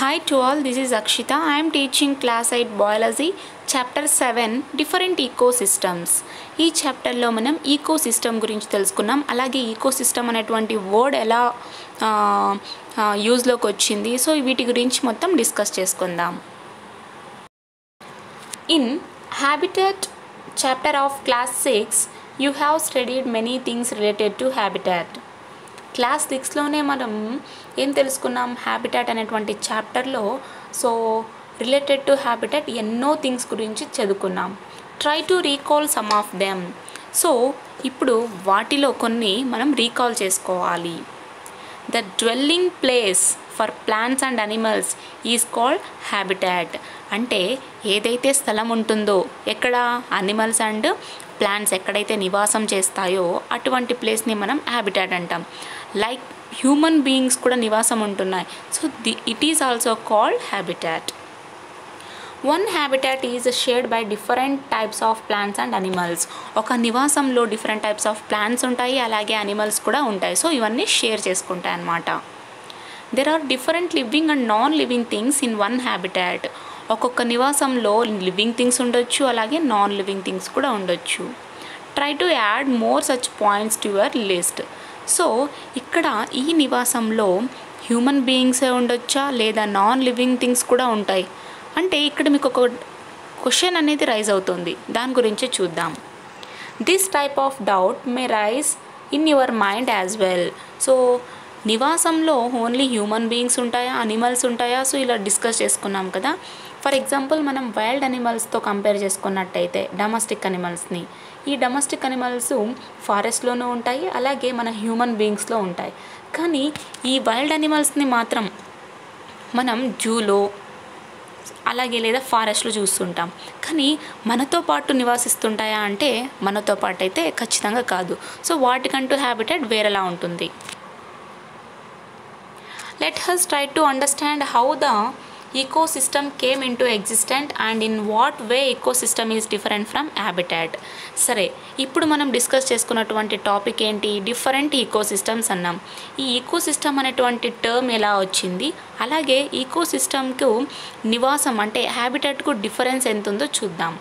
Hi to all, this is Akshita. I am teaching class 8 biology, chapter 7 different ecosystems. ఈ చాప్టర్లో మనం ecosystem గురించి తెలుసుకున్నాం. అలాగే ఈకోసిస్టమ్ అనేటువంటి వర్డ్ ఎలా యూజ్లోకి వచ్చింది, సో వీటి గురించి మొత్తం డిస్కస్ చేసుకుందాం. In habitat chapter of class 6 you have studied many things related to habitat. Class 6లోనే మనం ఏం తెలుసుకున్నాం, హ్యాబిటాట్ అనేటువంటి చాప్టర్లో. సో రిలేటెడ్ టు హ్యాబిటాట్ ఎన్నో థింగ్స్ గురించి చదువుకున్నాం. Try to recall some of them. So ఇప్పుడు వాటిలో కొన్ని మనం రీకాల్ చేసుకోవాలి. The dwelling place for plants and animals is called habitat. అంటే ఏదైతే స్థలం ఉంటుందో, ఎక్కడ అనిమల్స్ అండ్ ప్లాంట్స్ ఎక్కడైతే నివాసం చేస్తాయో అటువంటి ప్లేస్ని మనం హ్యాబిటాట్ అంటాం. లైక్ హ్యూమన్ బీయింగ్స్ కూడా నివాసం ఉంటున్నాయి. So it is also called habitat. One habitat is shared by different types of plants and animals. ఒక నివాసంలో డిఫరెంట్ టైప్స్ ఆఫ్ ప్లాంట్స్ ఉంటాయి, అలాగే అనిమల్స్ కూడా ఉంటాయి. సో ఇవన్నీ షేర్ చేసుకుంటాయి అన్నమాట. There are different living and non living things in one habitat. ఒక్కొక్క నివాసంలో లివింగ్ థింగ్స్ ఉండొచ్చు, అలాగే నాన్ లివింగ్ థింగ్స్ కూడా ఉండొచ్చు. Try to add more such points to your list. So ఇక్కడ ఈ నివాసంలో హ్యూమన్ బీయింగ్సే ఉండొచ్చా, లేదా నాన్ లివింగ్ థింగ్స్ కూడా ఉంటాయి అంటే ఇక్కడ మీకు ఒక క్వశ్చన్ అనేది రైజ్ అవుతుంది. దాని గురించి చూద్దాం. This type of doubt may rise in your mind as well. So నివాసంలో ఓన్లీ హ్యూమన్ బీయింగ్స్ ఉంటాయా, అనిమల్స్ ఉంటాయా, సో ఇలా డిస్కస్ చేసుకున్నాం కదా. ఫర్ ఎగ్జాంపుల్ మనం వైల్డ్ అనిమల్స్తో కంపేర్ చేసుకున్నట్టయితే డొమెస్టిక్ అనిమల్స్ని, ఈ డొమెస్టిక్ అనిమల్స్ ఫారెస్ట్లోనూ ఉంటాయి, అలాగే మన హ్యూమన్ బీయింగ్స్లో ఉంటాయి. కానీ ఈ వైల్డ్ అనిమల్స్ని మాత్రం మనం జూలో అలాగే లేదా ఫారెస్ట్లో చూస్తుంటాం. కానీ మనతో పాటు నివాసిస్తుంటాయా అంటే మనతో పాటు అయితే ఖచ్చితంగా కాదు. సో వాటికంటూ హ్యాబిటాట్ వేరేలా ఉంటుంది. Let us try to understand how the ecosystem came into existence and in what way ecosystem is different from habitat. సరే, ఇప్పుడు మనం డిస్కస్ చేసుకున్నటువంటి టాపిక్ ఏంటి, డిఫరెంట్ ఈకోసిస్టమ్స్ అన్నాం. ఈ ఈకోసిస్టమ్ అనేటువంటి టర్మ్ ఎలా వచ్చింది, అలాగే ఈకోసిస్టమ్కు నివాసం అంటే హ్యాబిటాట్కు డిఫరెన్స్ ఎంత ఉందో చూద్దాం.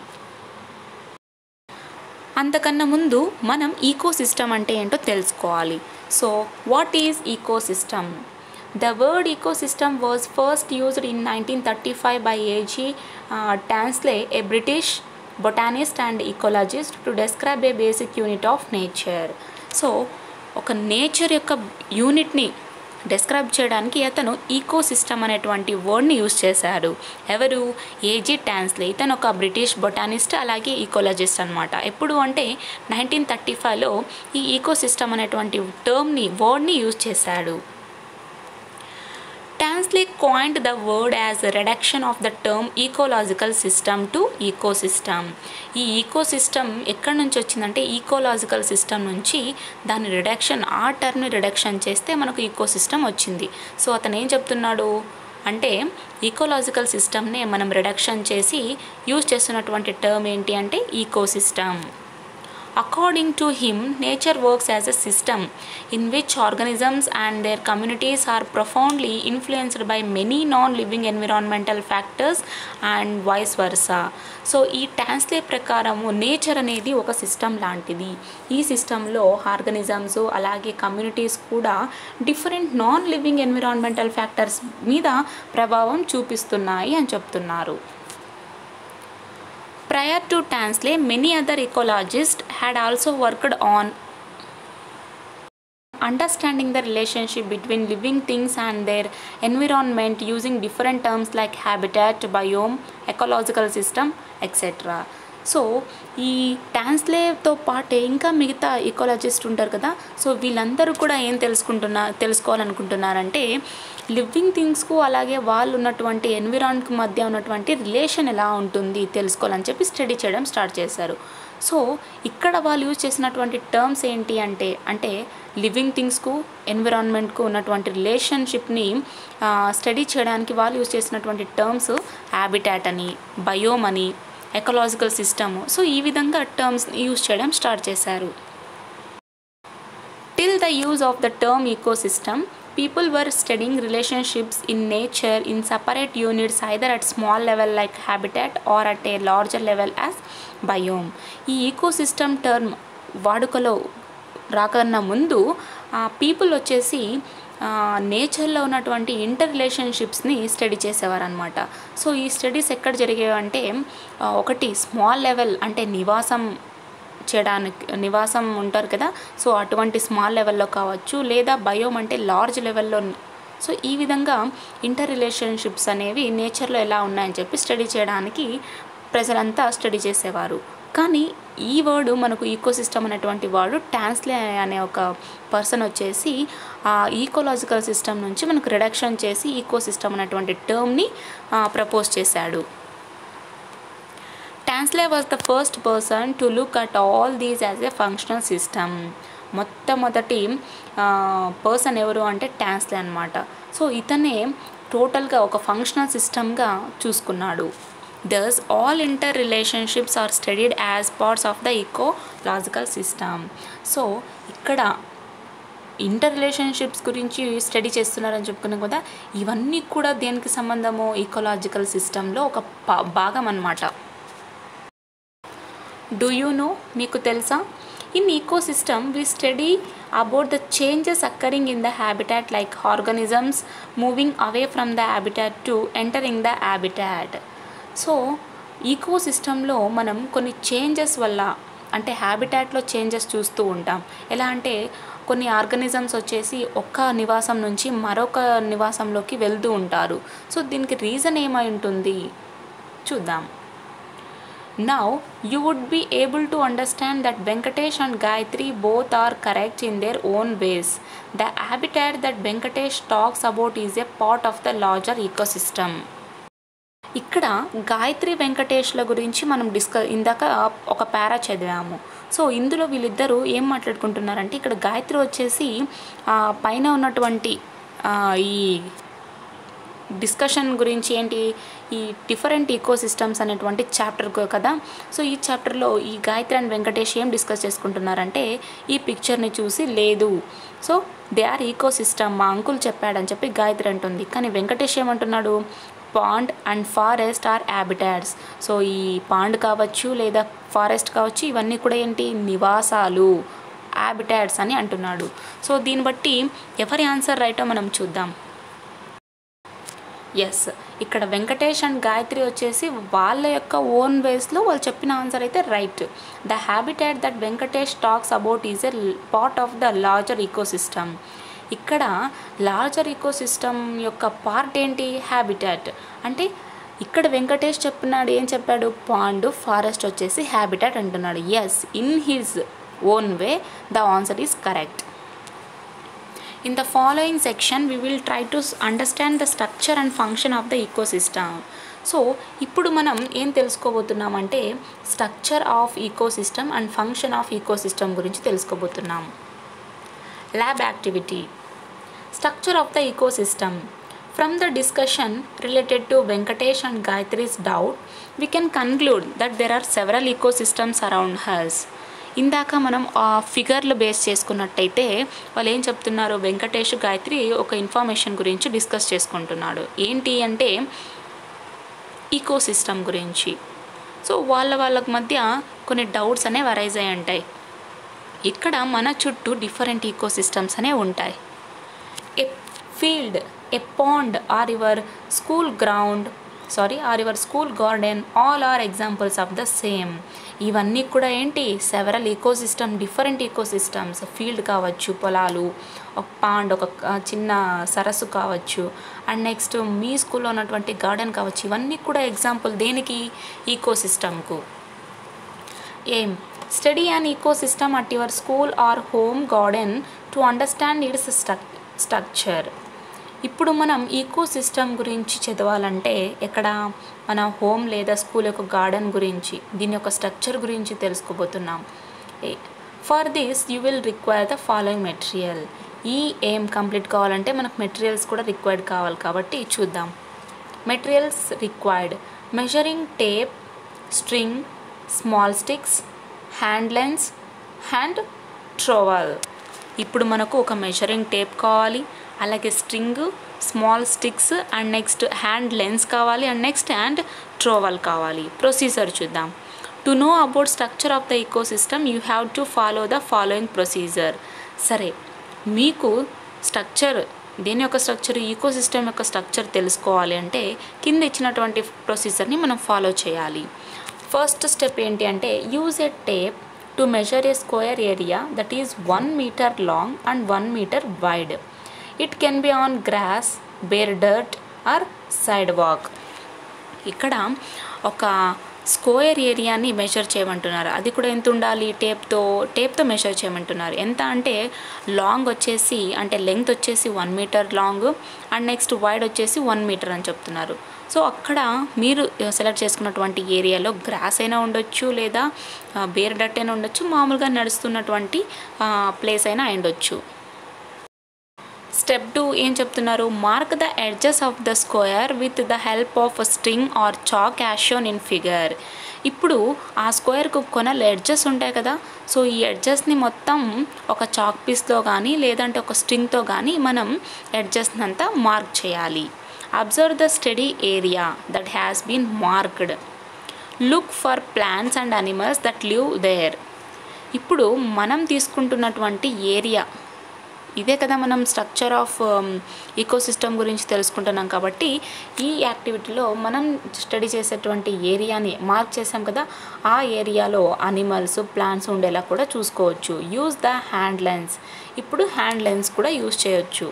అంతకన్నా ముందు మనం ఈకోసిస్టమ్ అంటే ఏంటో తెలుసుకోవాలి. So what is ecosystem? The word ecosystem was first used in 1935 by A.G. Tansley, a British botanist and ecologist, to describe a basic unit of nature. So ఒక నేచర్ యొక్క యూనిట్ని డిస్క్రైబ్ చేయడానికి అతను ఈకోసిస్టమ్ అనేటువంటి వర్డ్ని use చేశారు. ఎవరు? AG Tansley. ఇతను ఒక British botanist అలాగే ఈకోలజిస్ట్ అనమాట. ఎప్పుడు అంటే 1935లో ఈ ఈకోసిస్టమ్ అనేటువంటి వర్డ్ని యూజ్ చేశాడు. Tansley coined the word as a reduction of the term ecological system to ecosystem. ఈ ఈకోసిస్టమ్ ఎక్కడి నుంచి వచ్చిందంటే ఈకోలాజికల్ సిస్టమ్ నుంచి దాని రిడక్షన్, ఆ టర్మ్ని రిడక్షన్ చేస్తే మనకు ఈకోసిస్టమ్ వచ్చింది. సో అతను ఏం చెప్తున్నాడు అంటే ఈకోలాజికల్ సిస్టమ్నే మనం రిడక్షన్ చేసి యూజ్ చేస్తున్నటువంటి టర్మ్ ఏంటి అంటే ecosystem. According to him, nature works as a system in which organisms and their communities are profoundly influenced by many non-living environmental factors and vice versa. So ఈ టాన్స్లే ప్రకారము nature అనేది ఒక system లాంటిది. ఈ సిస్టంలో organisms అలాగే communities కూడా different non living environmental factors మీద ప్రభావం చూపిస్తున్నాయి అని చెప్తున్నారు. Prior to Tansley, many other ecologists had also worked on understanding the relationship between living things and their environment using different terms like habitat, biome, ecological system, etc. So ఈ టాన్స్లేతో పాటే ఇంకా మిగతా ఈకోలజిస్ట్ ఉంటారు కదా. సో వీళ్ళందరూ కూడా ఏం తెలుసుకోవాలనుకుంటున్నారంటే లివింగ్ థింగ్స్కు అలాగే వాళ్ళు ఉన్నటువంటి ఎన్విరాన్మెంట్కి మధ్య ఉన్నటువంటి రిలేషన్ ఎలా ఉంటుంది తెలుసుకోవాలని చెప్పి స్టడీ చేయడం స్టార్ట్ చేశారు. సో ఇక్కడ వాళ్ళు యూజ్ చేసినటువంటి టర్మ్స్ ఏంటి అంటే లివింగ్ థింగ్స్కు ఎన్విరాన్మెంట్కు ఉన్నటువంటి రిలేషన్షిప్ని స్టడీ చేయడానికి వాళ్ళు యూజ్ చేసినటువంటి టర్మ్స్ హ్యాబిటాట్ అని, బయోమ్ అని, ఎకలాజికల్ సిస్టమ్. సో ఈ విధంగా టర్మ్స్ యూజ్ చేయడం స్టార్ట్ చేశారు. Till the use of the term ecosystem, people were studying relationships in nature in separate units either at small level like habitat or at a larger level as biome. ఈ ecosystem term వాడుకలో రాకన్నా ముందు people వచ్చేసి నేచర్లో ఉన్నటువంటి inter రిలేషన్షిప్స్ని study చేసేవారు అనమాట. So ఈ studies ఎక్కడ జరిగేవంటే ఒకటి స్మాల్ లెవెల్ అంటే నివాసం ఉంటారు కదా, సో అటువంటి స్మాల్ లెవెల్లో కావచ్చు, లేదా బయోమ్ అంటే లార్జ్ లెవెల్లో. సో ఈ విధంగా ఇంటర్ రిలేషన్షిప్స్ అనేవి నేచర్లో ఎలా ఉన్నాయని చెప్పి స్టడీ చేయడానికి ప్రజలంతా స్టడీ చేసేవారు. కానీ ఈ వర్డ్ మనకు ఈకోసిస్టమ్ అనేటువంటి వర్డ్ టాన్స్లే అనే ఒక పర్సన్ వచ్చేసి ఆ ఈకోలాజికల్ సిస్టమ్ నుంచి మనకు రిడక్షన్ చేసి ఈకోసిస్టమ్ అనేటువంటి టర్మ్ని ప్రపోజ్ చేశాడు. Tansley was the first person to look at all these as a functional system. మొట్టమొదటి పర్సన్ ఎవరు అంటే టాన్స్లే అనమాట. సో ఇతనే టోటల్గా ఒక ఫంక్షనల్ సిస్టమ్గా చూసుకున్నాడు. Thus, all interrelationships are studied as parts of the ecological system. So ఇక్కడ ఇంటర్ రిలేషన్షిప్స్ గురించి స్టడీ చేస్తున్నారని చెప్పుకున్నాం కదా, ఇవన్నీ కూడా దేనికి సంబంధము ఈకోలాజికల్ సిస్టంలో ఒక భాగం అన్నమాట. డూ యూ నో, మీకు తెలుసా? In ecosystem we study about the changes occurring in the habitat like organisms moving away from the habitat to entering the habitat. So ఈకోసిస్టంలో మనం కొన్ని చేంజెస్ వల్ల అంటే హ్యాబిటాట్లో చేంజెస్ చూస్తూ ఉంటాం. ఎలా అంటే కొన్ని ఆర్గానిజమ్స్ వచ్చేసి ఒక్క నివాసం నుంచి మరొక నివాసంలోకి వెళ్తూ ఉంటారు. సో దీనికి రీజన్ ఏమై ఉంటుంది చూద్దాం. Now you would be able to understand that Venkatesh and Gayatri both are correct in their own ways. The habitat that Venkatesh talks about is a part of the larger ecosystem. ఇక్కడ గాయత్రి వెంకటేష్ల గురించి మనం ఇందాక ఒక పారా చదివాము. So ఇందులో వీళ్ళిద్దరూ ఏం మాట్లాడుకుంటున్నారంటే ఇక్కడ గాయత్రి వచ్చేసి పైన ఉన్నటువంటి ఈ డిస్కషన్ గురించి ఏంటి, ఈ డిఫరెంట్ ఈకోసిస్టమ్స్ అనేటువంటి చాప్టర్ కదా. సో ఈ చాప్టర్లో ఈ గాయత్రి అండ్ వెంకటేష్ ఏం డిస్కస్ చేసుకుంటున్నారంటే ఈ పిక్చర్ని చూసి లేదు, సో దే ఆర్ ఈకోసిస్టమ్, మా అంకుల్ చెప్పాడని చెప్పి గాయత్రి అంటుంది. కానీ వెంకటేష్ ఏమంటున్నాడు, pond and forest are habitats. So ఈ పాండ్ కావచ్చు లేదా ఫారెస్ట్ కావచ్చు, ఇవన్నీ కూడా ఏంటి, నివాసాలు, హ్యాబిటాట్స్ అని అంటున్నాడు. సో దీన్ని బట్టి ఎవరి ఆన్సర్ రైటో మనం చూద్దాం. ఎస్, ఇక్కడ వెంకటేష్ అండ్ గాయత్రి వచ్చేసి వాళ్ళ యొక్క ఓన్ వేస్లో వాళ్ళు చెప్పిన ఆన్సర్ అయితే right. The habitat that Venkatesh talks about is a part of the larger ecosystem. ఇక్కడ లార్జర్ ఈకోసిస్టమ్ యొక్క పార్ట్ ఏంటి, హ్యాబిటాట్. అంటే ఇక్కడ వెంకటేష్ చెప్పినాడు, ఏం చెప్పాడు, పాండ్ ఫారెస్ట్ వచ్చేసి హ్యాబిటాట్ అంటున్నాడు. Yes, in his own way the answer is correct. In the following section, we will try to understand the structure and function of the ecosystem. So ఇప్పుడు మనం ఏం తెలుసుకోబోతున్నామంటే structure of ecosystem and function of ecosystem గురించి తెలుసుకోబోతున్నాం. Lab activity. Structure of the ecosystem. From the discussion related to Venkatesh and Gayatri's doubt, we can conclude that there are several ecosystems around us. ఇందాక మనం ఆ ఫిగర్లు base చేసుకున్నట్టయితే వాళ్ళు ఏం చెప్తున్నారు, వెంకటేష్ గాయత్రి ఒక ఇన్ఫర్మేషన్ గురించి డిస్కస్ చేసుకుంటున్నాడు. ఏంటి అంటే ఈకోసిస్టమ్ గురించి. సో వాళ్ళ మధ్య కొన్ని డౌట్స్ అనేవి అరైజ్ అయి ఉంటాయి. ఇక్కడ మన చుట్టూ డిఫరెంట్ ఈకోసిస్టమ్స్ అనేవి ఉంటాయి. A field, a pond or your school garden all are examples of the same. ఇవన్నీ కూడా ఏంటి, several ecosystem, different ecosystems. Field కావచ్చు, పొలాలు, ఒక పాండ్, ఒక చిన్న సరస్సు కావచ్చు, అండ్ నెక్స్ట్ మీ స్కూల్లో ఉన్నటువంటి గార్డెన్ కావచ్చు. ఇవన్నీ కూడా ఎగ్జాంపుల్ దేనికి, ఈకోసిస్టమ్కు. ఏం, study an ecosystem at your school or home garden to understand its structure. ఇప్పుడు మనం ఈకోసిస్టమ్ గురించి చదవాలంటే ఎక్కడ, మన హోమ్ లేదా స్కూల్ యొక్క గార్డెన్ గురించి, దీని యొక్క స్ట్రక్చర్ గురించి తెలుసుకోబోతున్నాం. For this you will require the following material. ఈ ఏం కంప్లీట్ కావాలంటే మనకు మెటీరియల్స్ కూడా రిక్వైర్డ్ కావాలి కాబట్టి చూద్దాం. Materials required: measuring tape, string, small sticks, hand lens, hand trowel. ఇప్పుడు మనకు ఒక మెజరింగ్ టేప్ కావాలి, అలాగే string, small sticks and next hand lens కావాలి అండ్ నెక్స్ట్ హ్యాండ్ ట్రోవల్ కావాలి. ప్రొసీజర్ చూద్దాం. To know about structure of the ecosystem you have to follow the following procedure. సరే, మీకు స్ట్రక్చర్, దేని యొక్క స్ట్రక్చర్, ఈకోసిస్టమ్ యొక్క స్ట్రక్చర్ తెలుసుకోవాలి అంటే కింద ఇచ్చినటువంటి ప్రొసీజర్ని మనం ఫాలో చేయాలి. ఫస్ట్ స్టెప్ ఏంటి అంటే use a tape to measure a square area that is 1 meter long and 1 meter wide. It can be on grass, bare dirt or sidewalk. ఇక్కడ ఒక స్క్వేర్ ఏరియాని మెజర్ చేయమంటున్నారు. అది కూడా ఎంత ఉండాలి, టేప్తో మెజర్ చేయమంటున్నారు. ఎంత అంటే లాంగ్ వచ్చేసి, అంటే లెంగ్త్ వచ్చేసి 1 meter long and next wide వచ్చేసి 1 meter అని చెప్తున్నారు. సో అక్కడ మీరు సెలెక్ట్ చేసుకున్నటువంటి ఏరియాలో గ్రాస్ అయినా ఉండొచ్చు, లేదా బేర్ డట్ అయినా ఉండొచ్చు, మామూలుగా నడుస్తున్నటువంటి ప్లేస్ అయినా ఉండొచ్చు. స్టెప్ 2 ఏం చెప్తున్నారు, mark the edges of the square with the help of string or chalk as shown in figure. ఇప్పుడు ఆ స్క్వేర్కు కొనలు ఎడ్జెస్ ఉంటాయి కదా, సో ఈ ఎడ్జెస్ని మొత్తం ఒక చాక్ పీస్తో కానీ లేదంటే ఒక స్ట్రింగ్తో కానీ మనం ఎడ్జెస్ని అంతా మార్క్ చేయాలి. Observe the study area that has been marked. Look for plants and animals that live there. ఇప్పుడు మనం తీసుకుంటున్నటువంటి ఏరియా ఇదే కదా, మనం స్ట్రక్చర్ ఆఫ్ ఈకోసిస్టమ్ గురించి తెలుసుకుంటున్నాం. కాబట్టి ఈ యాక్టివిటీలో మనం స్టడీ చేసేటువంటి ఏరియాని మార్క్ చేసాం కదా, ఆ ఏరియాలో అనిమల్స్, ప్లాంట్స్ ఉండేలా కూడా చూసుకోవచ్చు. Use the hand lens. ఇప్పుడు హ్యాండ్ లెన్స్ కూడా యూజ్ చేయొచ్చు.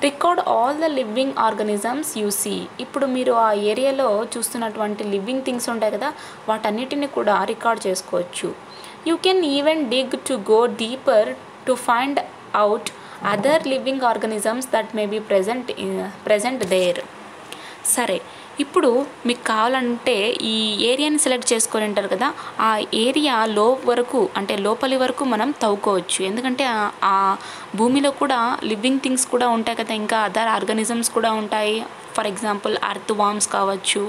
Record all the living organisms you see. ఇప్పుడు మీరు ఆ ఏరియాలో చూస్తున్నటువంటి లివింగ్ థింగ్స్ ఉంటాయి కదా, వాటన్నిటిని కూడా రికార్డ్ చేసుకోవచ్చు. You can even dig to go deeper to find out other living organisms that may be present there. సరే, ఇప్పుడు మీకు కావాలంటే ఈ ఏరియాని సెలెక్ట్ చేసుకొని ఉంటారు కదా, ఆ ఏరియా వరకు, అంటే లోపలి వరకు మనం తవ్వుకోవచ్చు. ఎందుకంటే ఆ భూమిలో కూడా లివింగ్ థింగ్స్ కూడా ఉంటాయి కదా, ఇంకా అదర్ ఆర్గానిజమ్స్ కూడా ఉంటాయి. ఫర్ ఎగ్జాంపుల్ అర్త్ వామ్స్ కావచ్చు,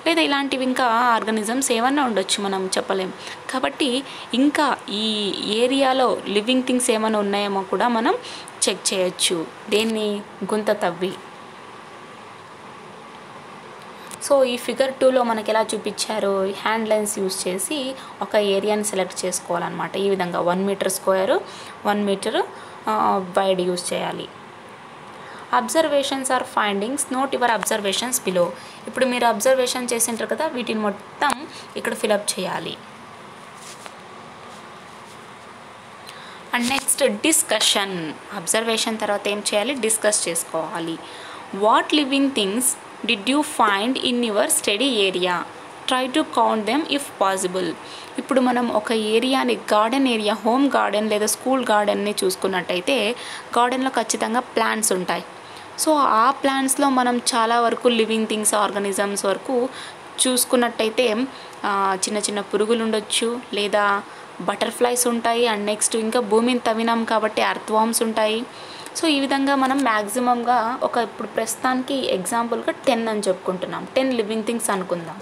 లేదా ఇలాంటివి ఇంకా ఆర్గానిజమ్స్ ఏమన్నా ఉండొచ్చు, మనం చెప్పలేం. కాబట్టి ఇంకా ఈ ఏరియాలో లివింగ్ థింగ్స్ ఏమైనా ఉన్నాయేమో కూడా మనం చెక్ చేయొచ్చు, దేన్ని గుంత తవ్వి. సో ఈ ఫిగర్ 2లో మనకి ఎలా చూపించారు, హ్యాండ్ లెన్స్ యూజ్ చేసి ఒక ఏరియాని సెలెక్ట్ చేసుకోవాలన్నమాట. ఈ విధంగా 1 meter square, 1 meter wide use చేయాలి. Observations or findings, note your observations below. ఇప్పుడు మీరు అబ్జర్వేషన్ చేసింటారు కదా, వీటిని మొత్తం ఇక్కడ ఫిలప్ చేయాలి. And next discussion. అబ్జర్వేషన్ తర్వాత ఏం చేయాలి, డిస్కస్ చేసుకోవాలి. What living things did you find in your study area, try to count them if possible. ఇప్పుడు మనం ఒక ఏరియాని, గార్డెన్ ఏరియా, హోమ్ గార్డెన్ లేదా స్కూల్ గార్డెన్ని చూసుకున్నట్టయితే గార్డెన్లో ఖచ్చితంగా ప్లాంట్స్ ఉంటాయి. సో ఆ ప్లాంట్స్లో మనం చాలా వరకు లివింగ్ థింగ్స్, ఆర్గానిజమ్స్ వరకు చూసుకున్నట్టయితే చిన్న చిన్న పురుగులు ఉండొచ్చు, లేదా బటర్ఫ్లైస్ ఉంటాయి. అండ్ నెక్స్ట్ ఇంకా భూమిని తవ్వినాం కాబట్టి అర్త్వామ్స్ ఉంటాయి. సో ఈ విధంగా మనం మ్యాక్సిమంగా ఇప్పుడు ప్రస్తుతానికి ఎగ్జాంపుల్గా 10 అని చెప్పుకుంటున్నాం. 10 లివింగ్ థింగ్స్ అనుకుందాం.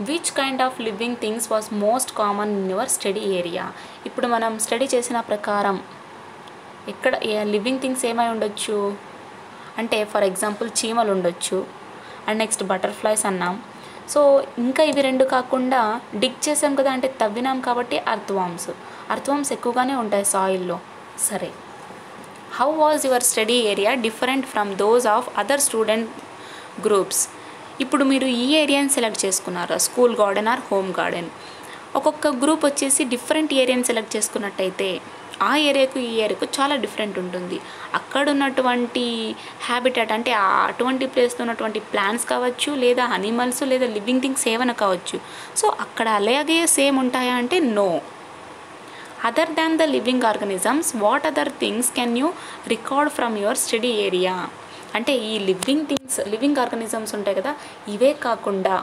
Which kind of living things was most common in your study area. ఇప్పుడు మనం స్టడీ చేసిన ప్రకారం ఇక్కడ లివింగ్ థింగ్స్ ఏమై ఉండొచ్చు అంటే, ఫర్ ఎగ్జాంపుల్ చీమలు ఉండొచ్చు అండ్ నెక్స్ట్ బటర్ఫ్లైస్ అన్నాం. సో ఇంకా ఇవి 2 కాకుండా డిగ్ చేసాం కదా, అంటే తవ్వినాం కాబట్టి అర్త్వామ్స్ ఎక్కువగానే ఉంటాయి సాయిల్లో. సరే, how was your study area different from those of other student groups. ఇప్పుడు మీరు ఈ ఏరియాని సెలెక్ట్ చేసుకున్నారు, school garden or home garden. ఒక్కొక్క గ్రూప్ వచ్చేసి డిఫరెంట్ ఏరియాని సెలెక్ట్ చేసుకున్నట్టయితే ఆ ఏరియాకు ఈ ఏరియాకు చాలా డిఫరెంట్ ఉంటుంది. అక్కడ ఉన్నటువంటి హ్యాబిటాట్, అంటే అటువంటి ప్లేస్లో ఉన్నటువంటి ప్లాంట్స్ కావచ్చు, లేదా అనిమల్స్, లేదా లివింగ్ థింగ్స్ ఏమైనా కావచ్చు. సో అక్కడ అలాగే సేమ్ ఉంటాయా అంటే no. Other than the living organisms, what other things can you record from your study area. అంటే ఈ లివింగ్ ఆర్గానిజమ్స్ ఉంటాయి కదా, ఇవే కాకుండా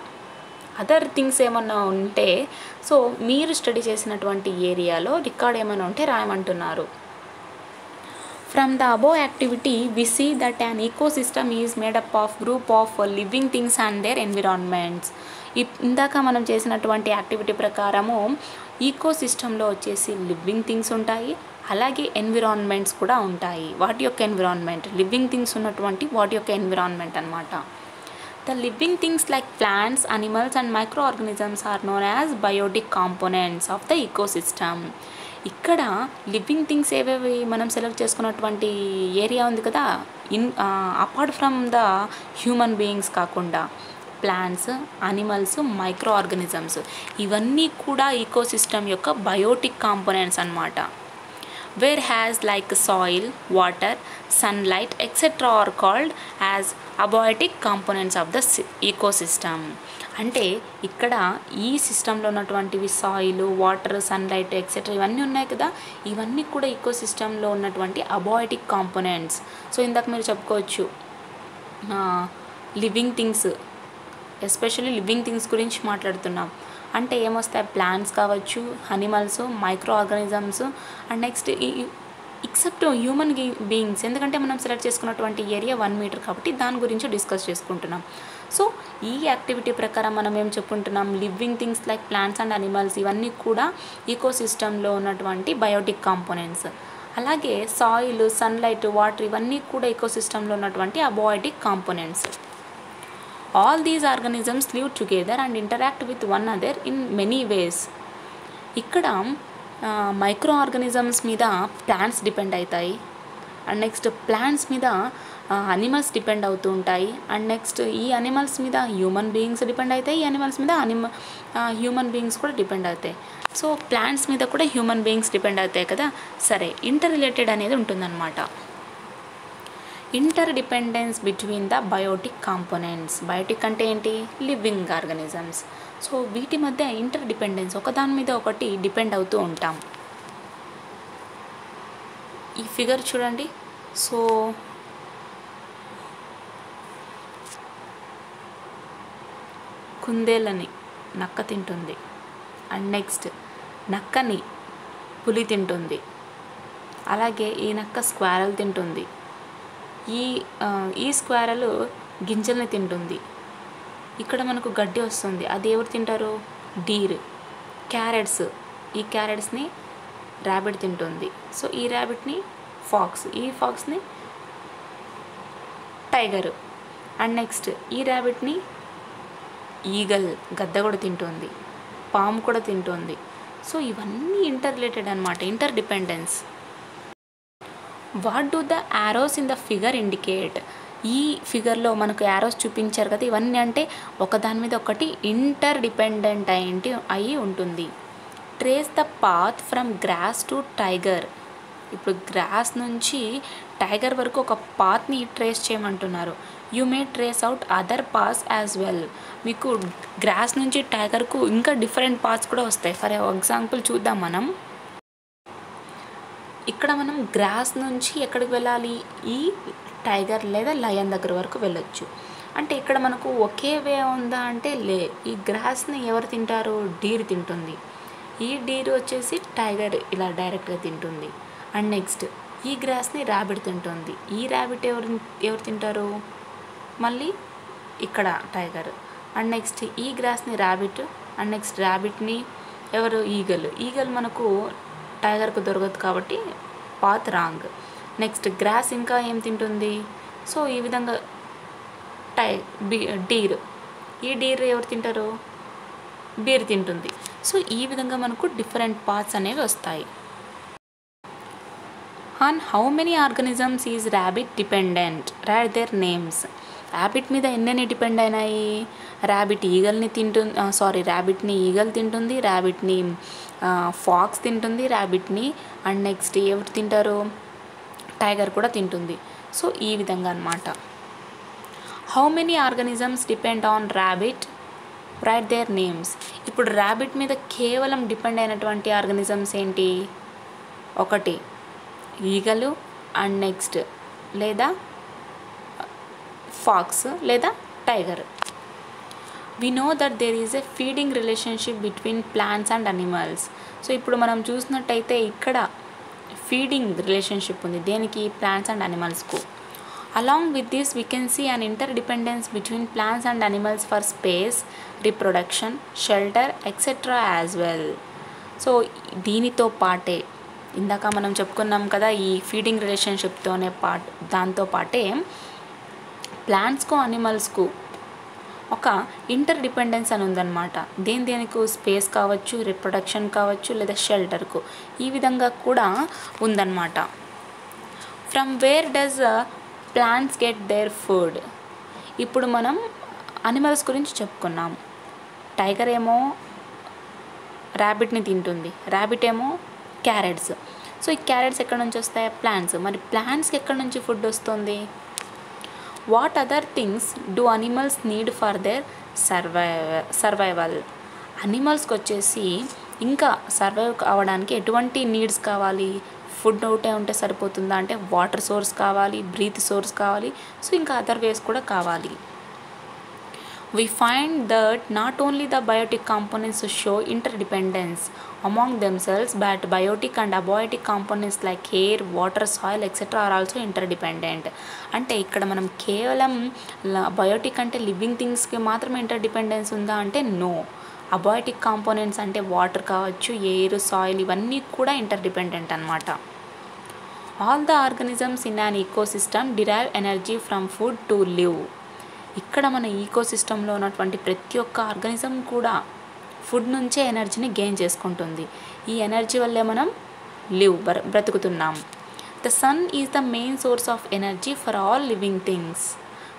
అదర్ థింగ్స్ ఏమన్నా ఉంటే, సో మీరు స్టడీ చేసినటువంటి ఏరియాలో రికార్డ్ ఏమైనా ఉంటే రాయమంటున్నారు. From the above activity we see that an ecosystem is made up of group of living things and their environments. ఇందాక మనం చేసినటువంటి యాక్టివిటీ ప్రకారము ఈకోసిస్టంలో వచ్చేసి లివింగ్ థింగ్స్ ఉంటాయి, అలాగే ఎన్విరాన్మెంట్స్ కూడా ఉంటాయి. వాటి యొక్క ఎన్విరాన్మెంట్, లివింగ్ థింగ్స్ ఉన్నటువంటి వాటి యొక్క ఎన్విరాన్మెంట్ అనమాట. The living things like plants, animals and microorganisms are known as biotic components of the ecosystem. ఇక్కడ లివింగ్ థింగ్స్ ఏవేవి మనం సెలెక్ట్ చేసుకున్నటువంటి ఏరియా ఉంది కదా, apart from the human beings కాకుండా ప్లాంట్స్, అనిమల్స్, మైక్రో ఆర్గానిజమ్స్ ఇవన్నీ కూడా ఈకోసిస్టమ్ యొక్క బయోటిక్ కాంపోనెంట్స్ అన్నమాట. Where has like soil, water, sunlight etcetera are called as abiotic components of the ecosystem. అంటే ఇక్కడ ఈ సిస్టంలో ఉన్నటువంటివి సాయిల్, వాటర్, సన్లైట్ ఎక్సెట్రా ఇవన్నీ ఉన్నాయి కదా, ఇవన్నీ కూడా ఈకోసిస్టంలో ఉన్నటువంటి అబయోటిక్ కాంపోనెంట్స్. సో ఇందాక మీరు చెప్పుకోవచ్చు living things, especially living things గురించి మాట్లాడుతున్నాం అంటే ఏమొస్తాయి, ప్లాంట్స్ కావచ్చు, animals, micro organisms and next except human beings. ఎందుకంటే మనం సెలెక్ట్ చేసుకున్నటువంటి ఏరియా 1 మీటర్ కాబట్టి దాని గురించి డిస్కస్ చేసుకుంటున్నాం. సో ఈ యాక్టివిటీ ప్రకారం మనం ఏం చెప్పుకుంటున్నాం, living things like plants and animals ఇవన్నీ కూడా ఈకోసిస్టంలో ఉన్నటువంటి బయోటిక్ కాంపోనెంట్స్. అలాగే సాయిల్, సన్లైట్, వాటర్ ఇవన్నీ కూడా ఈకోసిస్టంలో ఉన్నటువంటి abiotic components. All these organisms live together and interact with one another in many ways. ఇక్కడ మైక్రో ఆర్గానిజమ్స్ మీద ప్లాంట్స్ డిపెండ్ అవుతాయి అండ్ నెక్స్ట్ ప్లాంట్స్ మీద అనిమల్స్ డిపెండ్ అవుతూ ఉంటాయి అండ్ నెక్స్ట్ ఈ అనిమల్స్ మీద హ్యూమన్ బీయింగ్స్ డిపెండ్ అవుతాయి, ఈ అనిమల్స్ మీద హ్యూమన్ బీయింగ్స్ కూడా డిపెండ్ అవుతాయి. సో ప్లాంట్స్ మీద కూడా హ్యూమన్ బీయింగ్స్ డిపెండ్ అవుతాయి కదా. సరే, ఇంటర్ రిలేటెడ్ అనేది ఉంటుందన్నమాట. Interdependence between the biotic components. బయోటిక్ అంటే ఏంటి, లివింగ్ ఆర్గానిజమ్స్. సో వీటి మధ్య ఇంటర్ డిపెండెన్స్, ఒకదాని మీద ఒకటి డిపెండ్ అవుతూ ఉంటాం. ఈ ఫిగర్ చూడండి. సో కుందేళ్ళని నక్క తింటుంది అండ్ నెక్స్ట్ నక్కని పులి తింటుంది, అలాగే ఈ నక్క స్క్వారల్ తింటుంది, ఈ స్క్వారల్ గింజల్ని తింటుంది. ఇక్కడ మనకు గడ్డి వస్తుంది, అది ఎవరు తింటారు, డీర్. క్యారెట్స్, ఈ క్యారెట్స్ని ర్యాబిట్ తింటుంది. సో ఈ ర్యాబిట్ని ఫాక్స్, ఈ ఫాక్స్ని టైగర్ అండ్ నెక్స్ట్ ఈ ర్యాబిట్ని ఈగల్, గద్ద కూడా తింటుంది, పాము కూడా తింటుంది. సో ఇవన్నీ ఇంటర్ రిలేటెడ్ అనమాట, inter dependence. What do the arrows in the figure indicate? ఈ ఫిగర్లో మనకు యారోస్ చూపించారు కదా, ఇవన్నీ అంటే ఒకదాని మీద ఒకటి ఇంటర్ డిపెండెంట్ అయి ఉంటుంది. Trace the path from grass to tiger. ఇప్పుడు గ్రాస్ నుంచి టైగర్ వరకు ఒక పాత్ని ట్రేస్ చేయమంటున్నారు. You may trace out other paths as well. మీకు గ్రాస్ నుంచి టైగర్కు ఇంకా డిఫరెంట్ పాత్స్ కూడా వస్తాయి. ఫర్ ఎగ్జాంపుల్ చూద్దాం మనం. ఇక్కడ మనం గ్రాస్ నుంచి ఎక్కడికి వెళ్ళాలి, ఈ టైగర్ లేదా లయన్ దగ్గర వరకు వెళ్ళొచ్చు. అంటే ఇక్కడ మనకు ఒకే వే ఉందా అంటే ఈ గ్రాస్ని ఎవరు తింటారు, డీర్ తింటుంది. ఈ డీర్ వచ్చేసి టైగర్ ఇలా డైరెక్ట్గా తింటుంది అండ్ నెక్స్ట్ ఈ గ్రాస్ని ర్యాబిట్ తింటుంది. ఈ ర్యాబిట్ ఎవరు తింటారు, మళ్ళీ ఇక్కడ టైగర్ అండ్ నెక్స్ట్ ఈ గ్రాస్ని ర్యాబిట్ అండ్ నెక్స్ట్ ర్యాబిట్ని ఎవరు, ఈగల్ మనకు టైగర్కు దొరకదు కాబట్టి పాత్ రాంగ్. నెక్స్ట్ గ్రాస్ ఇంకా ఏం తింటుంది, సో ఈ విధంగా డీర్, ఈ డీర్ ఎవరు తింటారు, బీర్ తింటుంది. సో ఈ విధంగా మనకు డిఫరెంట్ పార్ట్స్ అనేవి వస్తాయి. On how many organisms is rabbit dependent? Right their names. Rabbit మీద ఎన్ని డిపెండ్ అయినాయి, ర్యాబిట్ని ఈగల్ తింటుంది, ర్యాబిట్ని ఫాక్స్ తింటుంది, ర్యాబిట్ని అండ్ నెక్స్ట్ ఎవరు తింటారు, టైగర్ కూడా తింటుంది. సో ఈ విధంగా అన్నమాట. How many organisms depend on rabbit? Right their names. ఇప్పుడు ర్యాబిట్ మీద కేవలం డిపెండ్ అయినటువంటి ఆర్గానిజమ్స్ ఏంటి, ఒకటి ఈగలు అండ్ నెక్స్ట్ లేదా ఫాక్స్ లేదా tiger. we know that there is a feeding relationship between plants and animals. So ఇప్పుడు మనం చూసినట్టయితే ఇక్కడ ఫీడింగ్ రిలేషన్షిప్ ఉంది, దేనికి, ప్లాంట్స్ అండ్ అనిమల్స్కు. Along with this we can see an interdependence between plants and animals for space, reproduction, shelter etcetera as well. So దీనితో పాటే ఇందాక మనం చెప్పుకున్నాం కదా ఈ ఫీడింగ్ రిలేషన్షిప్తోనే దాంతో పాటే ప్లాంట్స్కు అనిమల్స్కు ఒక ఇంటర్ డిపెండెన్స్ అని ఉందన్నమాట. దేనికి స్పేస్ కావచ్చు, రిప్రొడక్షన్ కావచ్చు, లేదా షెల్టర్కు, ఈ విధంగా కూడా ఉందన్నమాట. From where does plants get their food? ఇప్పుడు మనం అనిమల్స్ గురించి చెప్పుకున్నాం. టైగర్ ఏమో ర్యాబిట్ని తింటుంది, ర్యాబిట్ ఏమో క్యారెట్స్. సో ఈ క్యారెట్స్ ఎక్కడి నుంచి వస్తాయి? ప్లాంట్స్. మరి ప్లాంట్స్కి ఎక్కడి నుంచి ఫుడ్ వస్తుంది? What other things do animals need for their survival? అనిమల్స్కి వచ్చేసి ఇంకా సర్వైవ్ అవ్వడానికి ఎటువంటి నీడ్స్ కావాలి? ఫుడ్ ఒకటే ఉంటే సరిపోతుందా అంటే వాటర్ సోర్స్ కావాలి, బ్రీత్ సోర్స్ కావాలి, సో ఇంకా అదర్ వేస్ కూడా కావాలి. We find that not only the biotic components show interdependence among themselves, but biotic and abiotic components like air, water, soil, etc. are also interdependent. అంటే ఇక్కడ మనం కేవలం Biotique అంటే living థింగ్స్కి మాత్రమే ఇంటర్డిపెండెన్స్ ఉందా అంటే నో. అబయోటిక్ కాంపోనెంట్స్ అంటే వాటర్ కావచ్చు, ఎయిర్, సాయిల్, ఇవన్నీ కూడా ఇంటర్డిపెండెంట్ అనమాట. All the organisms in an ecosystem derive energy from food to live. ఇక్కడ మన ఈకోసిస్టంలో ఉన్నటువంటి ప్రతి ఒక్క ఆర్గానిజం కూడా ఫుడ్ నుంచే ఎనర్జీని గెయిన్ చేసుకుంటుంది. ఈ ఎనర్జీ వల్లే మనం బ్రతుకుతున్నాం. The sun is the main source of energy for all living things.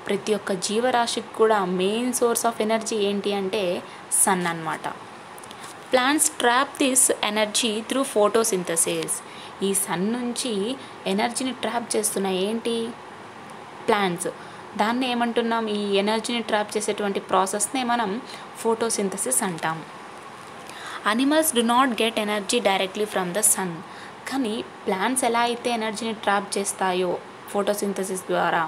ప్రతి ఒక్క జీవరాశికి కూడా మెయిన్ సోర్స్ ఆఫ్ ఎనర్జీ ఏంటి అంటే సన్ అన్నమాట. Plants trap this energy through photosynthesis. ఈ సన్ నుంచి ఎనర్జీని ట్రాప్ చేస్తున్నాయి ఏంటి? ప్లాంట్స్. దాన్ని ఏమంటున్నాం? ఈ ఎనర్జీని ట్రాప్ చేసేటువంటి ప్రాసెస్నే మనం ఫోటోసింథసిస్ అంటాం. Animals do not get energy directly from the sun. కానీ ప్లాంట్స్ ఎలా అయితే ఎనర్జీని ట్రాప్ చేస్తాయో ఫోటోసింథసిస్ ద్వారా,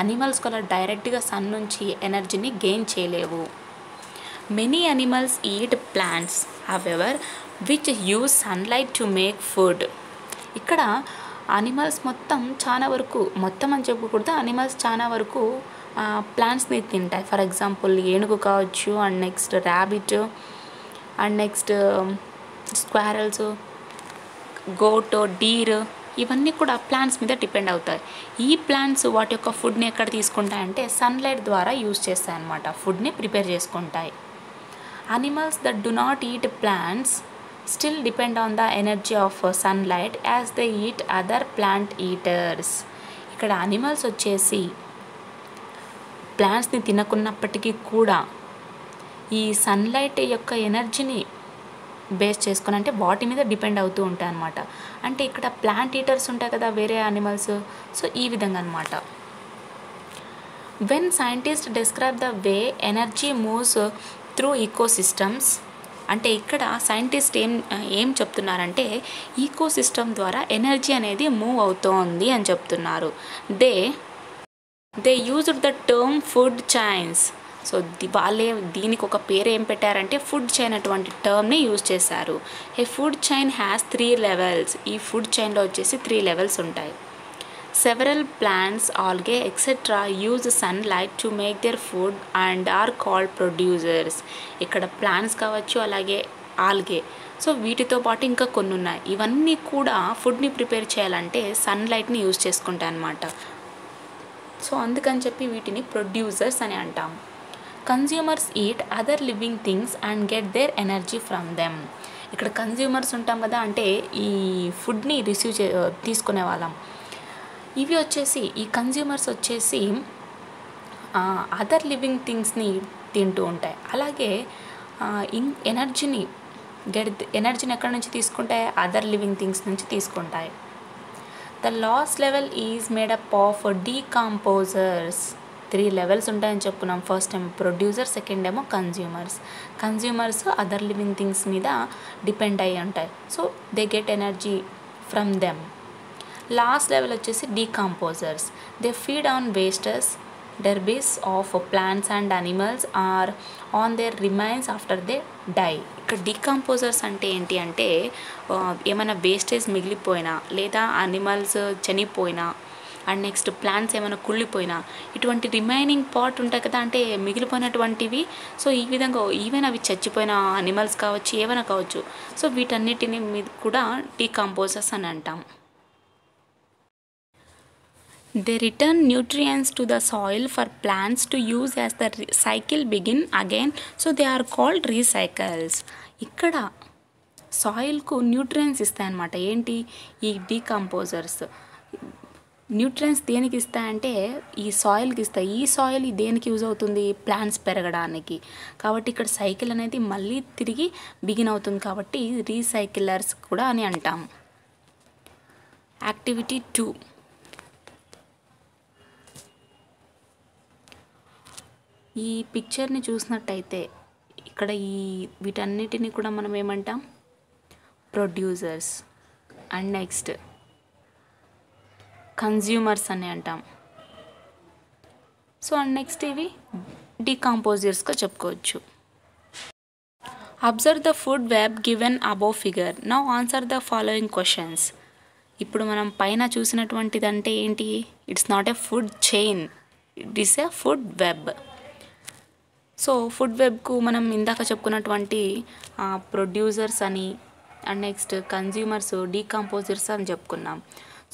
అనిమల్స్ కూడా డైరెక్ట్గా సన్ నుంచి ఎనర్జీని గెయిన్ చేయలేవు. Many animals eat plants however which use sunlight to make food. ఇక్కడ అనిమల్స్ చాలా వరకు, మొత్తం అని చెప్పకూడదు, అనిమల్స్ చాలా వరకు ప్లాంట్స్ని తింటాయి. ఫర్ ఎగ్జాంపుల్ ఏనుగు కావచ్చు, and next rabbit, and next squirrels, goat, deer, ఇవన్నీ కూడా ప్లాంట్స్ మీద డిపెండ్ అవుతాయి. ఈ ప్లాంట్స్ వాటి యొక్క ఫుడ్ని ఎక్కడ తీసుకుంటాయంటే సన్లైట్ ద్వారా యూజ్ చేస్తాయి అన్నమాట, ఫుడ్ని ప్రిపేర్ చేసుకుంటాయి. Animals that do not eat plants still depend on the energy of sunlight as they eat other plant eaters. ఇక్కడ అనిమల్స్ వచ్చేసి ప్లాంట్స్ని తినకున్నప్పటికీ కూడా ఈ సన్లైట్ యొక్క ఎనర్జీని బేస్ చేసుకుని, అంటే వాటి మీద డిపెండ్ అవుతూ ఉంటాయి అన్నమాట. అంటే ఇక్కడ ప్లాంట్ ఈటర్స్ ఉంటాయి కదా వేరే అనిమల్స్, సో ఈ విధంగా అనమాట. When scientist describe the way energy moves through ecosystems, అంటే ఇక్కడ సైంటిస్ట్ ఏం చెప్తున్నారంటే ఈకోసిస్టమ్ ద్వారా ఎనర్జీ అనేది మూవ్ అవుతోంది అని చెప్తున్నారు. They used the term food chains. So వాళ్ళే దీనికి ఒక పేరు ఏం పెట్టారంటే ఫుడ్ చైన్ అటువంటి టర్మ్ని యూజ్ చేశారు. ఏ ఫుడ్ చైన్ హ్యాస్ 3 levels. ఈ ఫుడ్ చైన్లో వచ్చేసి 3 levels ఉంటాయి. Several plants, algae, etc. use sunlight to make their food and are called producers. ఇక్కడ ప్లాంట్స్ కావచ్చు, అలాగే ఆల్గే, సో వీటితో పాటు ఇంకా కొన్ని ఉన్నాయి. ఇవన్నీ కూడా ఫుడ్ని ప్రిపేర్ చేయాలంటే సన్లైట్ని యూజ్ చేసుకుంటాయి అన్నమాట. సో అందుకని చెప్పి వీటిని ప్రొడ్యూసర్స్ అని అంటాం. Consumers eat other living things and get there energy from them. ఇక్కడ కన్జ్యూమర్స్ ఉంటాం కదా, అంటే ఈ ఫుడ్ని తీసుకునే వాళ్ళం. ఇవి వచ్చేసి ఈ కన్జ్యూమర్స్ వచ్చేసి అదర్ లివింగ్ థింగ్స్ని తింటూ ఉంటాయి. అలాగే ఎనర్జీని ఎక్కడి నుంచి తీసుకుంటాయి? అదర్ లివింగ్ థింగ్స్ నుంచి తీసుకుంటాయి. The last level is made up of decomposers. 3 levels ఉంటాయని చెప్పుకున్నాం. ఫస్ట్ ఏమో ప్రొడ్యూసర్, సెకండ్ ఏమో కన్జ్యూమర్స్ అదర్ లివింగ్ థింగ్స్ మీద డిపెండ్ అయ్యి ఉంటాయి. So they get energy from them. Last level వచ్చేసి decomposers. They feed on wastes debris of plants and animals or on their remains after they die. ఇక్కడ decomposers అంటే ఏంటి అంటే ఏమైనా wastage మిగిలిపోయినా లేదా అనిమల్స్ చనిపోయినా అండ్ నెక్స్ట్ ప్లాంట్స్ ఏమైనా కుళ్ళిపోయినా ఇటువంటి రిమైనింగ్ పార్ట్ ఉంటాయి కదా, అంటే మిగిలిపోయినటువంటివి. సో ఈ విధంగా ఈవెన్ అవి చచ్చిపోయిన అనిమల్స్ కావచ్చు, ఏమైనా కావచ్చు. సో వీటన్నిటిని మీద కూడా డీకంపోజర్స్ అని అంటాం. They return nutrients to the soil for plants to use as the cycle begin again. So they are called recycles. ఇక్కడ సాయిల్కు న్యూట్రియంట్స్ ఇస్తాయన్నమాట. ఏంటి ఈ డీకంపోజర్స్? న్యూట్రియంట్స్ దేనికి ఇస్తాయంటే ఈ సాయిల్కి ఇస్తాయి. ఈ సాయిల్ దేనికి యూజ్ అవుతుంది? ప్లాంట్స్ పెరగడానికి. కాబట్టి ఇక్కడ సైకిల్ అనేది మళ్ళీ తిరిగి బిగిన్ అవుతుంది, కాబట్టి రీసైకిలర్స్ కూడా అని అంటాం. యాక్టివిటీ 2. ఈ పిక్చర్ని చూసినట్టయితే ఇక్కడ వీటన్నిటిని కూడా మనం ఏమంటాం? ప్రొడ్యూసర్స్ అండ్ నెక్స్ట్ కన్జ్యూమర్స్ అని అంటాం. సో అండ్ నెక్స్ట్ ఇవి డీకంపోజర్స్గా చెప్పుకోవచ్చు. Observe the food web given above figure. Now answer the following questions. ఇప్పుడు మనం పైన చూసినటువంటిదంటే ఏంటి? It's not a food chain, it is a food web. So food వెబ్కు మనం ఇందాక చెప్పుకున్నటువంటి ప్రొడ్యూసర్స్ అని అండ్ నెక్స్ట్ కన్జ్యూమర్స్, డీకంపోజర్స్ అని చెప్పుకున్నాం.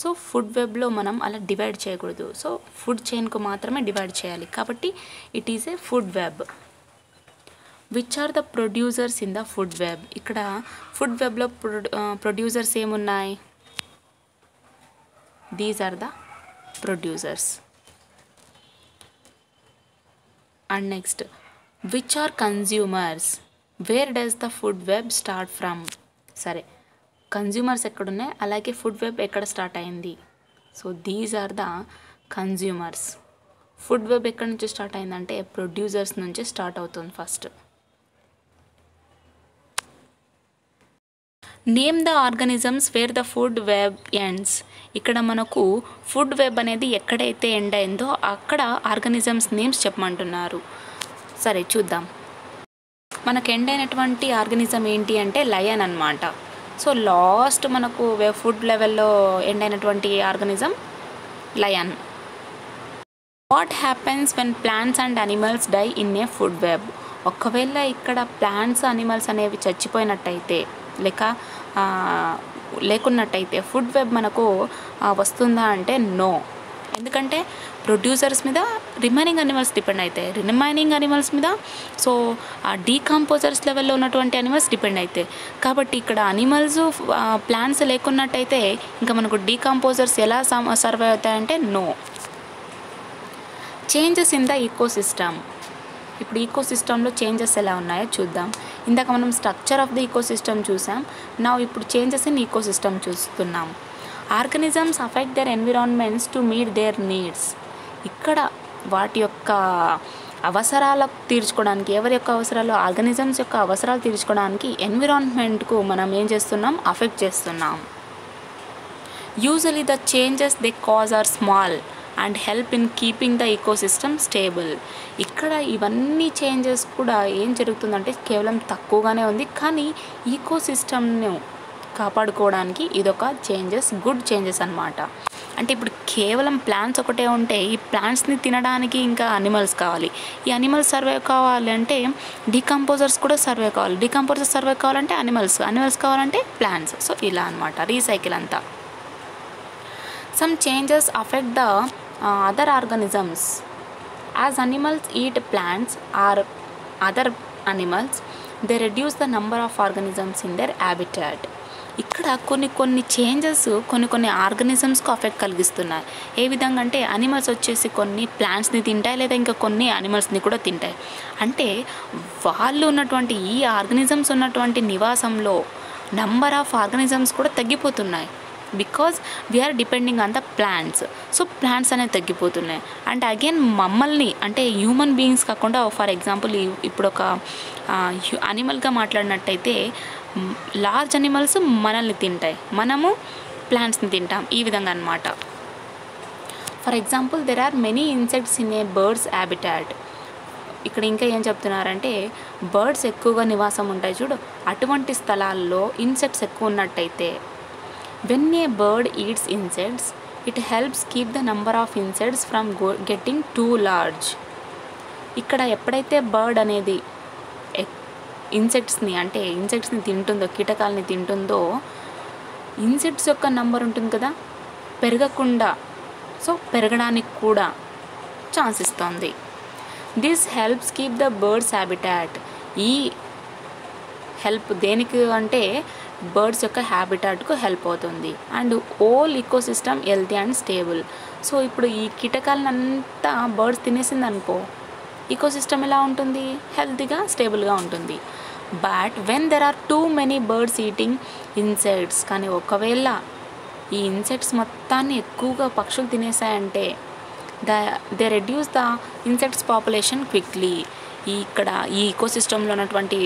సో ఫుడ్ వెబ్లో మనం అలా డివైడ్ చేయకూడదు. సో ఫుడ్ చైన్కు మాత్రమే డివైడ్ చేయాలి. కాబట్టి it is a food web. Which are the producers in the food web? ఇక్కడ ఫుడ్ వెబ్లో ప్రొడ్యూసర్స్ ఏమున్నాయి? These are the producers. And next which are consumers? Where does the food web start from? సరే, consumers ఎక్కడున్నాయి, అలాగే food web ఎక్కడ start అయింది? So these are the consumers. Food web ఎక్కడి నుంచి స్టార్ట్ అయిందంటే ప్రొడ్యూసర్స్ నుంచి స్టార్ట్ అవుతుంది first. Name the organisms where the food web ends. ఇక్కడ మనకు ఫుడ్ వెబ్ అనేది ఎక్కడైతే ఎండ్ అయిందో అక్కడ ఆర్గానిజమ్స్ నేమ్స్ చెప్పమంటున్నారు. సరే చూద్దాం. మనకు ఎండ్ అయినటువంటి ఆర్గానిజం ఏంటి అంటే లయన్ అన్నమాట. సో లాస్ట్ మనకు ఫుడ్ లెవెల్లో ఎండ్ అయినటువంటి organism lion. What happens when plants and animals die in a food web? ఒకవేళ ఇక్కడ ప్లాంట్స్ అనిమల్స్ అనేవి చచ్చిపోయినట్టయితే లేకున్నట్టయితే ఫుడ్ వెబ్ మనకు వస్తుందా అంటే నో. ఎందుకంటే ప్రొడ్యూసర్స్ మీద రిమైనింగ్ అనిమల్స్ డిపెండ్ అవుతాయి, రిమైనింగ్ అనిమల్స్ మీద సో డీకంపోజర్స్ లెవెల్లో ఉన్నటువంటి అనిమల్స్ డిపెండ్ అవుతాయి. కాబట్టి ఇక్కడ అనిమల్స్ ప్లాంట్స్ లేకున్నట్టయితే ఇంకా మనకు డీకంపోజర్స్ ఎలా సర్వైవ్ అవుతాయంటే no. Changes in the ecosystem. ఇప్పుడు ఈకోసిస్టంలో చేంజెస్ ఎలా ఉన్నాయో చూద్దాం. ఇందాక మనం స్ట్రక్చర్ ఆఫ్ ద ఈకోసిస్టమ్ చూసాం. నా ఇప్పుడు చేంజెస్ ఇన్ ఈకోసిస్టమ్ చూస్తున్నాం. Organisms affect their environments to meet their needs. ఇక్కడ వాటి యొక్క అవసరాలకు తీర్చుకోవడానికి, ఎవరి యొక్క అవసరాలు? ఆర్గానిజమ్స్ యొక్క అవసరాలు తీర్చుకోవడానికి ఎన్విరాన్మెంట్కు మనం ఏం చేస్తున్నాం? అఫెక్ట్ చేస్తున్నాం. Usually the changes they cause are small and help in keeping the ecosystem stable. ఇక్కడ ఇవన్నీ చేంజెస్ కూడా ఏం జరుగుతుందంటే కేవలం తక్కువగానే ఉంది, కానీ ఈకోసిస్టమ్ను కాపాడుకోవడానికి ఇదొక చేంజెస్, గుడ్ చేంజెస్ అన్నమాట. అంటే ఇప్పుడు కేవలం ప్లాంట్స్ ఒకటే ఉంటే ఈ ప్లాంట్స్ని తినడానికి ఇంకా అనిమల్స్ కావాలి. ఈ అనిమల్స్ సర్వైవ్ కావాలి అంటే డీకంపోజర్స్ కూడా సర్వైవ్ కావాలి. డీకంపోజర్స్ సర్వైవ్ కావాలంటే అనిమల్స్ కావాలంటే ప్లాంట్స్. సో ఇలా అన్నమాట రీసైకిల్ అంతా. Some changes affect the other organisms. As animals eat plants or other animals, they reduce the number of organisms in their habitat. ఇక్కడ కొన్ని చేంజెస్ కొన్ని ఆర్గానిజమ్స్కు అఫెక్ట్ కలిగిస్తున్నాయి. ఏ విధంగా అంటే అనిమల్స్ వచ్చేసి కొన్ని ప్లాంట్స్ని తింటాయి, లేదా ఇంకా కొన్ని అనిమల్స్ని కూడా తింటాయి. అంటే వాళ్ళు ఉన్నటువంటి ఈ ఆర్గానిజమ్స్ ఉన్నటువంటి నివాసంలో నంబర్ ఆఫ్ ఆర్గానిజమ్స్ కూడా తగ్గిపోతున్నాయి. Because we are depending on the plants. So plants అనేవి తగ్గిపోతున్నాయి. అండ్ అగైన్ మమ్మల్ని అంటే హ్యూమన్ బీయింగ్స్ కాకుండా ఫర్ ఎగ్జాంపుల్ ఇప్పుడు ఒక అనిమల్గా మాట్లాడినట్టయితే లార్జ్ అనిమల్స్ మనల్ని తింటాయి, మనము ప్లాంట్స్ని తింటాం, ఈ విధంగా అన్నమాట. For example there are many insects in a birds habitat. ఇక్కడ ఇంకా ఏం చెప్తున్నారంటే బర్డ్స్ ఎక్కువగా నివాసం ఉంటాయి చూడు, అటువంటి స్థలాల్లో ఇన్సెక్ట్స్ ఎక్కువ ఉన్నట్టయితే when a bird eats insects, it helps keep the number of insects from getting two large. ఇక్కడ ఎప్పుడైతే బర్డ్ అనేది ఇన్సెక్ట్స్ని తింటుందో, కీటకాలని తింటుందో, ఇన్సెక్ట్స్ యొక్క నంబర్ ఉంటుంది కదా పెరగకుండా, సో పెరగడానికి కూడా ఛాన్స్ ఇస్తుంది. This helps keep the birds habitat. ఈ హెల్ప్ దేనికి అంటే బర్డ్స్ యొక్క హ్యాబిటాట్కు హెల్ప్ అవుతుంది. And whole ecosystem healthy and stable. So ఇప్పుడు ఈ కీటకాలనంతా బర్డ్స్ తినేసింది అనుకో, ఈకోసిస్టమ్ ఎలా ఉంటుంది? హెల్తీగా, స్టేబుల్గా ఉంటుంది. But when there are too many birds eating insects, కానీ ఒకవేళ ఈ ఇన్సెక్ట్స్ మొత్తాన్ని ఎక్కువగా పక్షులు తినేసాయంటే దే reduce the insects population quickly. ఇక్కడ ఈ ఈకోసిస్టంలో ఉన్నటువంటి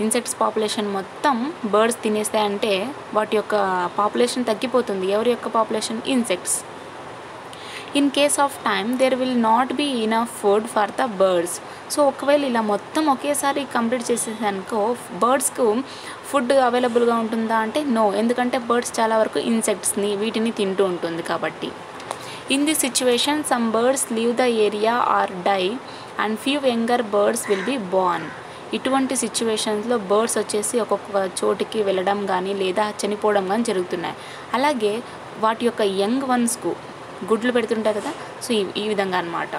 ఇన్సెక్ట్స్ పాపులేషన్ మొత్తం బర్డ్స్ తినేస్తాయంటే వాటి యొక్క పాపులేషన్ తగ్గిపోతుంది. ఎవరి యొక్క population? Insects. In case of time there will not be enough food for the birds. So ఒకవేళ ఇలా మొత్తం ఒకేసారి కంప్లీట్ చేసేసానుకో బర్డ్స్కు ఫుడ్ అవైలబుల్గా ఉంటుందా అంటే నో, ఎందుకంటే బర్డ్స్ చాలా వరకు ఇన్సెక్ట్స్ని వీటిని తింటూ ఉంటుంది కాబట్టి. In this situation some birds leave the area or die and few younger birds will be born. ఇటువంటి సిచ్యువేషన్స్లో బర్డ్స్ వచ్చేసి ఒక్కొక్క చోటికి వెళ్ళడం కానీ లేదా చనిపోవడం కానీ జరుగుతున్నాయి. అలాగే వాటి యొక్క యంగ్ వన్స్కు గుడ్లు పెడుతుంటాయి కదా, సో ఈ విధంగా అన్నమాట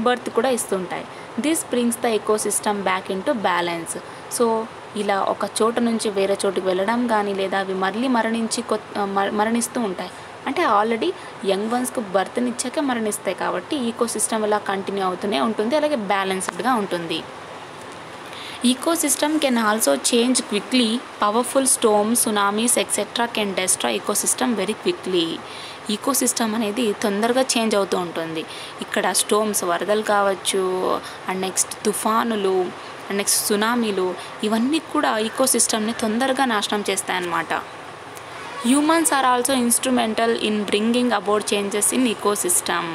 బర్త్ కూడా ఇస్తుంటాయి. This brings the ecosystem back in to balance. So ఇలా ఒక చోట నుంచి వేరే చోటుకి వెళ్ళడం కానీ లేదా అవి మళ్ళీ మరణిస్తూ ఉంటాయి. అంటే ఆల్రెడీ యంగ్ వన్స్కు బర్త్నిచ్చాక మరణిస్తాయి కాబట్టి ఈకోసిస్టమ్ ఇలా కంటిన్యూ అవుతూనే ఉంటుంది, అలాగే బ్యాలెన్స్డ్గా ఉంటుంది. Ecosystem can also change quickly. Powerful storms, tsunamis, etc. can destroy ecosystem very quickly. Ecosystem అనేది తొందరగా చేంజ్ అవుతూ ఉంటుంది. ఇక్కడ స్టోమ్స్, వరదలు కావచ్చు, అండ్ నెక్స్ట్ తుఫానులు, అండ్ నెక్స్ట్ సునామీలు, ఇవన్నీ కూడా ఈకోసిస్టమ్ని తొందరగా నాశనం చేస్తాయన్నమాట. Humans are also instrumental in bringing about changes in ecosystem.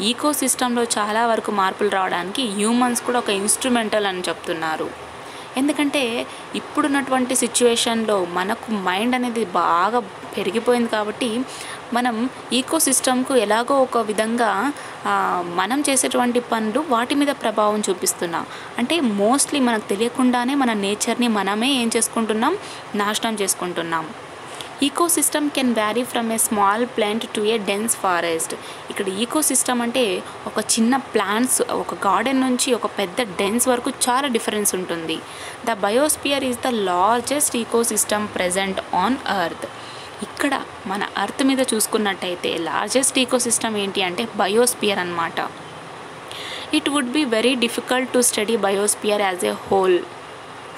ఈకోసిస్టంలో చాలా వరకు మార్పులు రావడానికి హ్యూమన్స్ కూడా ఒక ఇన్స్ట్రుమెంటల్ అని చెప్తున్నారు. ఎందుకంటే ఇప్పుడున్నటువంటి సిచ్యువేషన్లో మనకు మైండ్ అనేది బాగా పెరిగిపోయింది కాబట్టి మనం ఈకోసిస్టమ్కు ఎలాగో ఒక విధంగా మనం చేసేటువంటి పనులు వాటి మీద ప్రభావం చూపిస్తున్నాం. అంటే మోస్ట్లీ మనకు తెలియకుండానే మన నేచర్ని మనమే ఏం చేసుకుంటున్నాం? నాశనం చేసుకుంటున్నాం. Ecosystem can vary from a small plant to a dense forest. ఇక్కడ ఈకోసిస్టమ్ అంటే ఒక చిన్న ప్లాంట్స్, ఒక గార్డెన్ నుంచి ఒక పెద్ద డెన్స్ వరకు చాలా డిఫరెన్స్ ఉంటుంది. The biosphere is the largest ecosystem present on earth. ఇక్కడ మన ఎర్త్ మీద చూసుకున్నట్టయితే లార్జెస్ట్ ఈకోసిస్టమ్ ఏంటి అంటే బయోస్పియర్ అన్నమాట. It would be very difficult to study biosphere as a whole.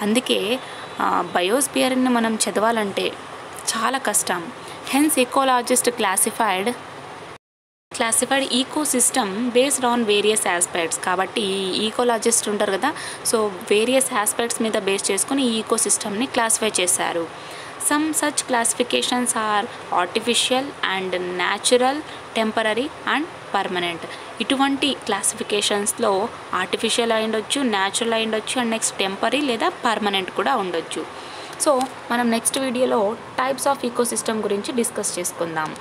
అందుకే బయోస్పియర్ని మనం చదవాలంటే చాలా కష్టం. Hence ecologist classified ecosystem based on various aspects. కాబట్టి ఈకోలాజిస్ట్ ఉంటారు కదా, సో వేరియస్ ఆస్పెక్ట్స్ మీద బేస్ చేసుకుని ఈ ఈకోసిస్టమ్ని క్లాసిఫై చేశారు. Some such classifications are artificial and natural, temporary and permanent. ఇటువంటి క్లాసిఫికేషన్స్లో ఆర్టిఫిషియల్ అయి ఉండొచ్చు, న్యాచురల్ అయి ఉండొచ్చు, అండ్ నెక్స్ట్ టెంపరీ లేదా పర్మనెంట్ కూడా ఉండొచ్చు. సో మనం నెక్స్ట్ వీడియోలో టైప్స్ ఆఫ్ ఈకోసిస్టమ్ గురించి డిస్కస్ చేసుకుందాం.